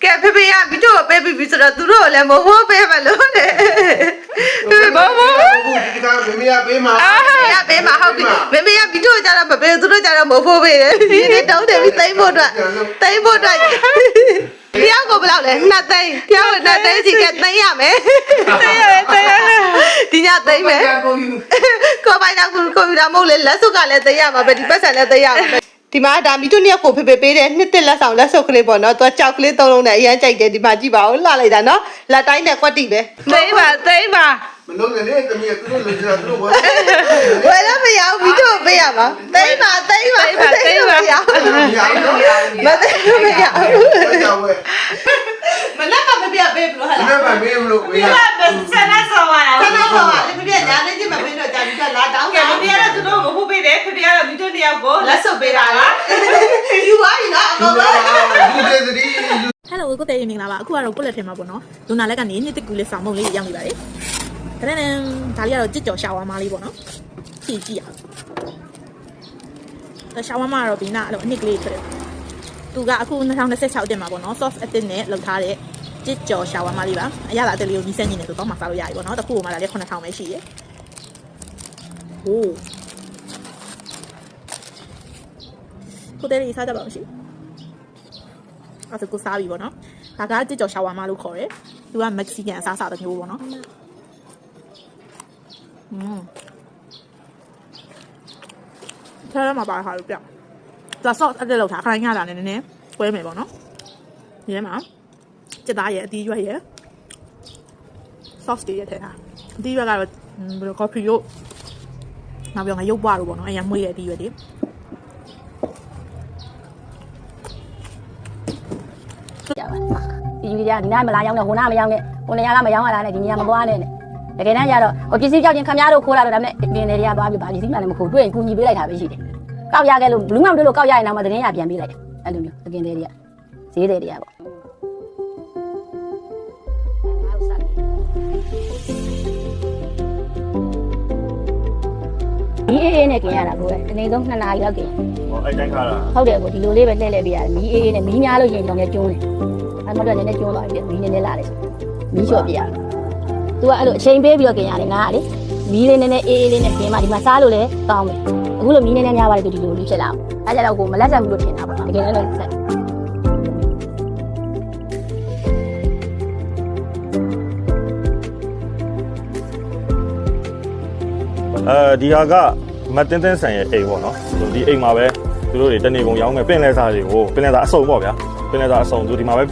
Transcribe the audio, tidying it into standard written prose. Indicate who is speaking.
Speaker 1: ကဲဖေဖေကပြီးတော့ပေးပြီးဆိုတော့သူတို့လည်းမဟုတ်ပေးမလို့လေမဟုတ်
Speaker 2: ဒီကမေမေကပေးမှာ
Speaker 1: ရပေးမှာဟုတ်ပြီမေမေကပြီးတော့ကြတော့မပေးသူတို့ကြတော့မဟုတ်ပေးတယ်ဒီနေ့တောင်းတယ်ပြီးသိမ့်ဖို့အတွက်တယောက်ကိုဘယ်လောက်လဲ2သိန်းတယောက်2သိန်းစီကသိမ်းရမယ်သိမ်းရဒီညသိမ်းမယ်ကိုပိုင်တာကွန်ပျူတာမဟုတ်လေလက်စုပ်ကလည်းသိမ်းရမှာပဲဒီပတ်စံလည်းသိမ်းရမှာဒီမှာဒါမီတို့နှစ်ယောက်ကိုဖေဖေပေးတယ်နှစ်တစ်လက်ဆောင်လက်စုပ်ကလေးပေါ့နော်သူကကြောက်ကလေး3လုံးနဲ့အရန်ကြိုက်တယ်ဒီမှာကြည့်ပါဦးလှလိုက်တာနော်လက်တိုင်းနဲ့ကွက်တိပဲသိမ်းပါ
Speaker 2: မလုံးနဲ့လေတမီးကသူတို့လူကြသူတို့ဝယ်
Speaker 1: လည်းမရဘူးမီတို့ပေးရမှာသိမ်းပါမသိမ်းလို့မရဘူးမလက်ကမပြပေးဘူးဟာလား
Speaker 2: မပေးဘူးလို့ဝေးရ
Speaker 3: ဆန္ဒဆောင်ပါလား
Speaker 1: ဆန္ဒဆောင်ပါလေပြညာနေကြည့်မပေးတော့ကြာပြီကလာတောင်း
Speaker 3: ကဲမပြရတော့သူတို့မဟုတ်ပေးတယ်ခပြရတော့မိတို့တယောက်ကို
Speaker 1: လက်စုပ်ပေးတာလားယူပါပြီနော်အကောင်ပဲ
Speaker 2: လူတွေသတိ
Speaker 4: ဟယ်လိုကိုတဲ့ရင်မင်္ဂလာပါအခုကတော့ကိုလက်ထဲမှာပေါ့နော်လူနာလက်ကနေနှစ်တကူလေးဆောင်မုံလေးရောက်နေပါတယ်ဒါနဲ့ဒါလေးကတော့ကြစ်ကြော်ရှာဝါမားလေးပေါ့နော်ကြည့်ရအောင်ရှာဝါမားကတော့ဒီနာအဲ့လိုအနှစ်ကလေးဖြစ်တယ်သူကအခု2026တင်မှာပေါ့နော် sauce အသစ်နဲ့လောက်ထားတဲ့ကြစ်ကြော်ရှာဝါမားလေးပါအရသာအသစ်လေးကိုနီးစက်နေတယ်ဆိုတော့မှစားလို့ရပြီပေါ့နော်တစ်ခုကိုမှလည်း9000ပဲရှိရယ်ဟိုးကိုတဲ့လေးစားကြပါဦးရှိအဲ့ဒါကိုစားပြီပေါ့နော်ဒါကကြစ်ကြော်ရှာဝါမာလို့ခေါ်တယ်သူကမက္ကဆီကန်အစားအစာတစ်မျိုးပေါ့နော်ထဲမှာပါဟာလို့ပြဒါဆော့အတက်လောက်ထားခိုင်းရတာနဲ့နည်းနည်းပွဲမယ်ပေါ့နော်ဒီထဲမှာစက်သားရဲ့အသီးရွက်ရဲ့ sauce တွေရဲ့ထဲထားအသီးရွက်ကတော့ဘယ်လို coffee ရုပ်နောက်ပြောငါရုပ်ပွားလို့ပေါ့နော်အရင်မွေးရဲ့အသီးရွက်တွေ
Speaker 5: ဒီကြီးကဒီနားမလာရောက်နဲ့ဟိုနားမရောက်နဲ့ဟိုနေရာကမရောက်ရတာနဲ့ဒီနေရာမသွားနဲ့တကယ်တမ်းကျတော့ဟိုပစ္စည်းကြောက်ချင်းခမရတို့ခိုးလာတော့ဒါနဲ့ပြင်နေတွေကသွားပြီးပါပစ္စည်းမှလည်းမခိုးတွေ့ရင်ကူညီပေးလိုက်တာပဲရှိတယ်ကောက်ရခဲ့လို့ဘလူးမောင်တို့လို့ကောက်ရရင်တော့မှသတင်းရပြန်ပေးလိုက်တယ်အဲ့လိုမျိုးတကင်တွေကဈေးတွေကပေါ့ဒီအေးနဲ့กินရတာကိုတနေ့ဆုံး2နာရီလောက်กิน
Speaker 6: ဟောအဲ့တိုင်းခါတာ
Speaker 5: ဟုတ်တယ်ကိုဒီလိုလေးပဲလှည့်ပေးရတယ်မီးအေးနဲ့မီးများလို့ရင်ကျွန်တော်ကျုံးတယ်အဲ့မှတော့နည်းနည်းကျုံးသွားပြီမီးနည်းနည်းလာတယ်မီးလျှော့ပြရသူကအဲ့လိုအချိန်ပေးပြီးတော့กินရတယ်ငါကလေမီးလေးနည်းနည်းအေးလေးနဲ့กินမှဒီမှာစားလို့လည်းကောင်းတယ်အခုလိုမီးနည်းနည်းများပါတယ်ဒီလိုလေးဖြစ်လာအောင်အဲ့ကြတော့ကိုမလက်ဆက်ဘူးလို့ထင်တာပေါ့တကယ်လည်းဆက်
Speaker 6: ဒီဟာကမတင်းတင်းဆန်ရဲ့အိမ်ပေါ့နော်ဒီအိမ်မှာပဲသူတို့တွေတနေကုန်ရောင်းမယ်ပင်လဲစားတွေကိုပင်လဲစားအစုံပေါ့ဗျာပင်လဲစားအစုံသူဒီမှာပဲ